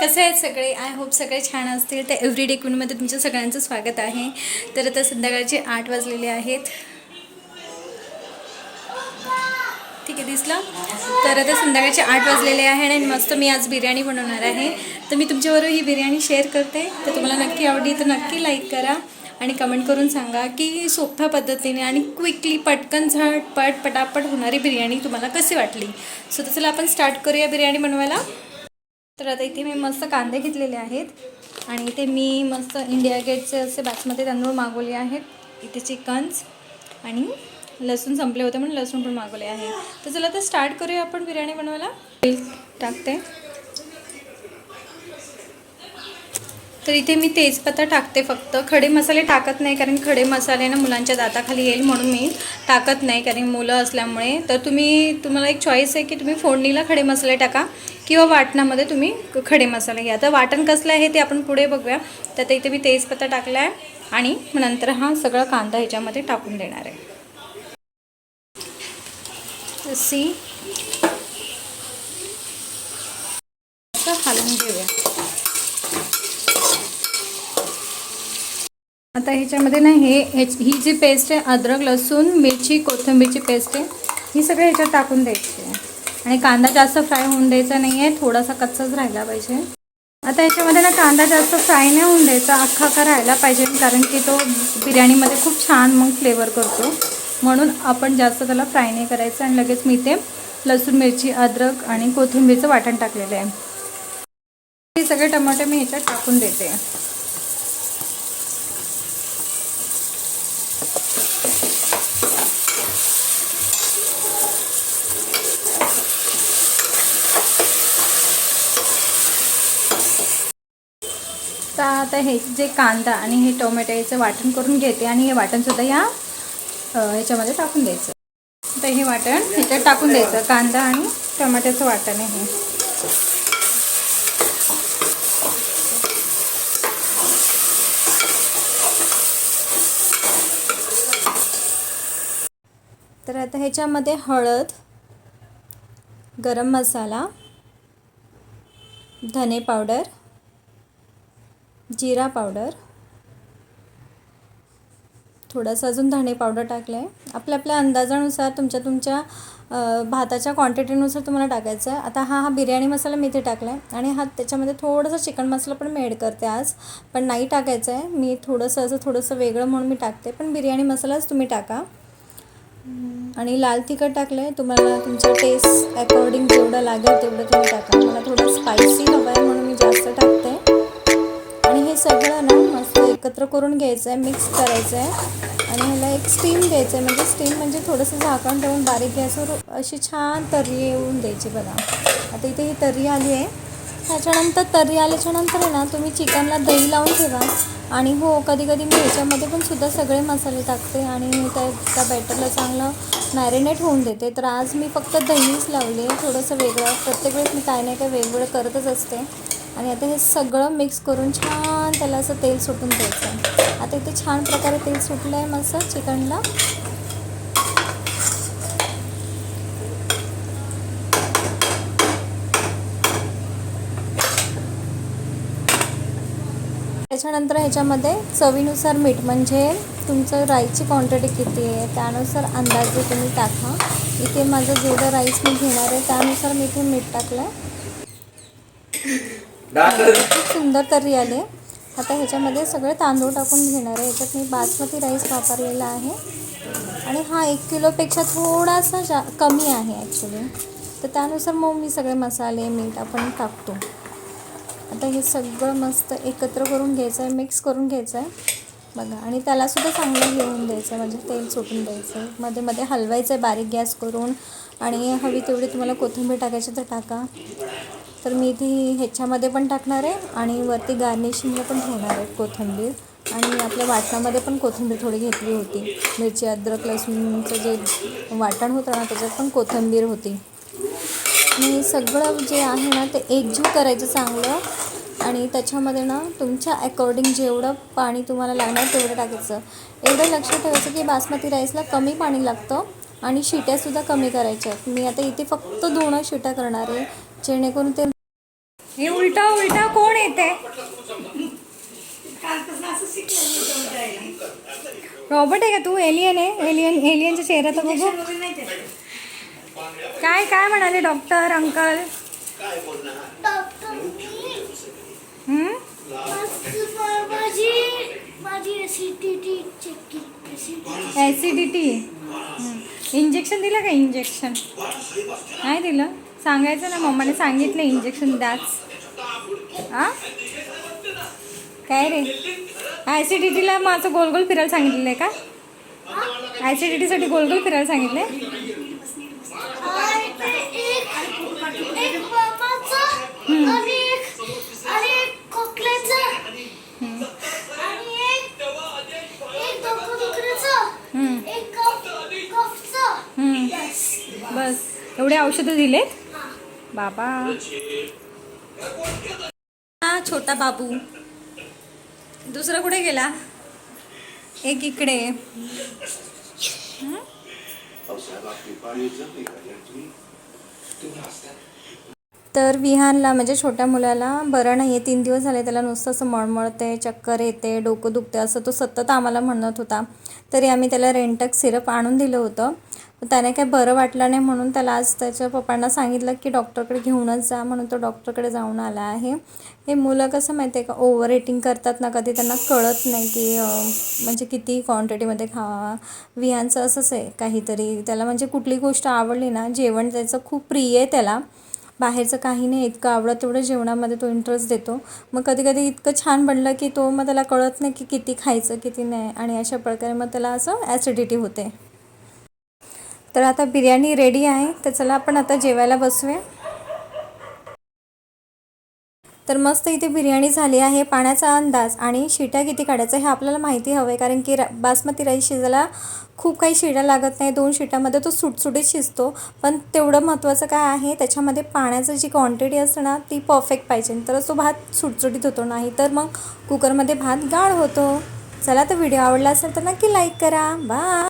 कसे आहेत सगळे? आय होप सगळे छान असतील. तर एव्हरीडे क्वीनमध्ये तुमच्या सगळ्यांचं स्वागत आहे. तर आता संध्याकाळचे 8 वाजलेले आहेत. ठीक आहे, दिसलं? तर आता संध्याकाळचे 8 वाजलेले आहे आणि मस्त मी आज बिर्याणी बनवणार आहे. तर मी तुमच्याबरोबर ही बिर्याणी शेअर करते. तर तुम्हाला नक्की आवडली तर नक्की लाईक करा आणि कमेंट करून सांगा की सोप्या पद्धतीने आणि क्विकली पटकन झटपट पटापट होणारी बिर्याणी तुम्हाला कशी वाटली. सो तर चला आपण स्टार्ट करूया बिर्याणी बनवायला. तर आता इथे मी मस्त कांदे घेतलेले आहेत आणि इथे मी मस्त इंडिया गेटचे असे बासमती तांदूळ मागवले आहेत. इथे चिकन्स आणि लसूण संपले होते म्हणून लसूण पण मागवले आहे. तर चला तर स्टार्ट करूया आपण बिर्याणी बनवायला. टाकते. तर इथे मी तेजपत्ता टाकते, फक्त खडे मसाले टाकत नाही कारण खडे मसाले ना मुलांच्या दाताखाली येईल म्हणून मी टाकत नाही, कारण मुलं असल्यामुळे. तर तुम्हाला एक चॉईस आहे की तुम्ही फोडणीला खडे मसाले टाका किंवा वाटणामध्ये तुम्ही खडे मसाले घ्या. तर वाटण कसलं आहे ते आपण पुढे बघूया. तर इथे मी तेजपत्ता टाकला आहे आणि नंतर हा सगळा कांदा ह्याच्यामध्ये टाकून देणार आहे. अशी हलवून घेऊया. आता ह्याच्यामध्ये ना ही जी पेस्ट आहे, अद्रक लसूण मिरची कोथिंबीरची पेस्ट आहे, ही सगळं ह्याच्यात टाकून द्यायची आहे. आणि कांदा जास्त फ्राय होऊन द्यायचा नाही आहे, थोडासा कच्चाच राहिला पाहिजे. आता ह्याच्यामध्ये ना कांदा जास्त फ्राय नाही होऊन द्यायचा, अख्खा राहायला पाहिजे, कारण की तो बिर्याणीमध्ये खूप छान मग फ्लेवर करतो. म्हणून आपण जास्त त्याला फ्राय नाही करायचं. आणि लगेच मी ते लसूण मिरची अद्रक आणि कोथिंबीरचं वाटण टाकलेलं आहे. हे सगळे टमाटे मी ह्याच्यात टाकून देते. तर आता हे जे कांदा आणि हे टोमॅटोचं वाटण करून घेते आणि हे वाटणसुद्धा ह्याच्यामध्ये टाकून द्यायचं. तर हे वाटण ह्याच्यात टाकून द्यायचं, कांदा आणि टोमॅटोचं वाटण आहे. तर आता ह्याच्यामध्ये हळद, गरम मसाला, धने पावडर, जिरा पावडर, थोडंसं अजून धणे पावडर टाकलं आहे. आपल्या अंदाजानुसार तुमच्या भाताच्या क्वांटिटीनुसार तुम्हाला टाकायचं आहे. आता हा बिर्याणी मसाला मी इथे टाकला आहे आणि त्याच्यामध्ये थोडंसं चिकन मसाला पण मी ॲड करते आज, पण नाही टाकायचं आहे. मी थोडंसं वेगळं म्हणून मी टाकते, पण बिर्याणी मसालाच तुम्ही टाका. आणि लाल तिखट टाकलं आहे, तुम्हाला तुमच्या टेस्ट अकॉर्डिंग जेवढं लागेल तेवढं तुम्ही टाका. मला थोडं स्पायसी हवं आहे म्हणून मी जास्त टाकते. आणि हे सगळं ना मस्त एकत्र करून घ्यायचं आहे, मिक्स करायचं आहे आणि ह्याला एक स्टीम द्यायचं आहे. म्हणजे स्टीम म्हणजे थोडंसं झाकण ठेवून बारीक गॅसवर अशी छान तर्री येऊन द्यायची. बघा आता इथे ही तर्री आली आहे. त्याच्यानंतर तर्री आल्याच्यानंतर आहे ना तुम्ही चिकनला दही लावून ठेवा. आणि कधी कधी मी ह्याच्यामध्ये पण सुद्धा सगळे मसाले टाकते आणि त्या बॅटरला चांगलं मॅरिनेट होऊन देते. तर आज मी फक्त दहीच लावले, थोडंसं वेगळं. प्रत्येक वेळेस मी काही नाही काही वेगवेगळं करतच असते. आणि आता हे सगळं मिक्स करून छान त्याला असं तेल सुटून द्यायचं. आता इथे छान प्रकारे तेल सुटलं आहे मस्त चिकनला. त्याच्यानंतर ह्याच्यामध्ये चवीनुसार मीठ, म्हणजे तुमचं राईसची क्वांटिटी किती आहे त्यानुसार अंदाजे तुम्ही टाका. इथे माझं जेवढं राईस मी घेणार आहे त्यानुसार मी इथे मीठ टाकलं आहे. खूप सुंदर तर्री आले. आता ह्याच्यामध्ये सगळे तांदूळ टाकून घेणार आहे. ह्याच्यात मी बासमती राईस वापरलेला आहे आणि हा 1 किलोपेक्षा थोडासा कमी आहे ॲक्च्युली. तर त्यानुसार मग मी सगळे मसाले मीठ आपण टाकतो. आता हे सगळं मस्त एकत्र करून घ्यायचं आहे, मिक्स करून घ्यायचं आहे. बघा, आणि त्यालासुद्धा चांगलं घेऊन द्यायचं आहे, म्हणजे तेल सुटून द्यायचं. मध्ये मध्ये हलवायचं आहे बारीक गॅस करून. आणि हवी तेवढी तुम्हाला कोथिंबीर टाकायची तर टाका. तर मी ती ह्याच्यामध्ये पण टाकणार आहे आणि वरती गार्निशिंगला पण ठेवणार आहे कोथिंबीर. आणि आपल्या वाटणामध्ये पण कोथिंबीर थोडी घेतली होती. मिरची अद्रक लसूणचं जे वाटण होतं ना त्याच्यात पण कोथिंबीर होती. आणि सगळं जे आहे ना ते एकजीव करायचं चांगलं. आणि त्याच्यामध्ये ना तुमच्या अकॉर्डिंग जेवढं पाणी तुम्हाला लागणार तेवढं टाकायचं. एवढं लक्षात ठेवायचं की बासमती राईसला कमी पाणी लागतं आणि शिट्यासुद्धा कमी करायच्या आहेत. मी आता इथे फक्त 2 शिट्या करणार आहे, जेणेकरून ते हे उलटा उलटा कोण येते? रॉबर्ट आहे का तू? एलियन आहे? एलियनच्या चेहरा तर बघू. काय काय म्हणाले डॉक्टर अंकल? ॲसिडिटी. इंजेक्शन दिलं का? इंजेक्शन नाही दिलं? सांगायचं ना, मम्माने सांगितलं इंजेक्शन द्याच. हां काय रे? ॲसिडिटीला माझं गोल गोल फिरायला सांगितलेलं आहे का? ॲसिडिटीसाठी गोल गोल फिरायला सांगितले? बस एवढे औषधं दिलेत बाबा. हा छोटा बाबू. दुसरा कुठे गेला? एक इकडे. तर विहानला म्हणजे छोट्या मुलाला बरं नाही आहे. 3 दिवस झाले त्याला नुसतं असं मळमळते, चक्कर येते, डोकं दुखते असं तो सतत आम्हाला म्हणत होता. तरी आम्ही त्याला रेंटक सिरप आणून दिलं होतं. त्याने काय बरं वाटलं नाही म्हणून त्याला आज त्याच्या पप्पांना सांगितलं की डॉक्टरकडे घेऊनच जा, म्हणून तो डॉक्टरकडे जाऊन आला आहे. हे मुलं कसं माहिती आहे का, ओव्हर ईटिंग करतात ना, कधी त्यांना कळत नाही की म्हणजे किती क्वांटिटीमध्ये खावा. विहानचं असंच आहे काहीतरी. त्याला म्हणजे कुठली गोष्ट आवडली ना, जेवण त्याचं खूप प्रिय आहे त्याला. बाहेरचं काही नाही इतकं आवडत, तेवढं जेवणामध्ये तो इंटरेस्ट देतो. मग कधी कधी इतकं छान बनलं की तो मग त्याला कळत नाही की किती खायचं किती नाही, आणि अशा प्रकारे मग त्याला असं ॲसिडिटी होते. तर आता बिर्याणी रेडी आहे, तर चला आपण आता जेवायला बसूया. तर मस्त इथे बिर्याणी झाली आहे. पाण्याचा अंदाज आणि शिट्या किती काढायचं हे आपल्याला माहिती हवं आहे, कारण की बासमती राईस शिजायला खूप काही शिट्या लागत नाही. 2 शिट्यामध्ये तो सुटसुटीत शिजतो. पण तेवढं महत्त्वाचं काय आहे, त्याच्यामध्ये पाण्याची जी क्वांटिटी असते ना ती परफेक्ट पाहिजे, तरच तो भात सुटसुटीत होतो. नाही तर मग कुकरमध्ये भात गाळ होतो. चला, तर व्हिडिओ आवडला असेल तर नक्की लाईक करा. बाय.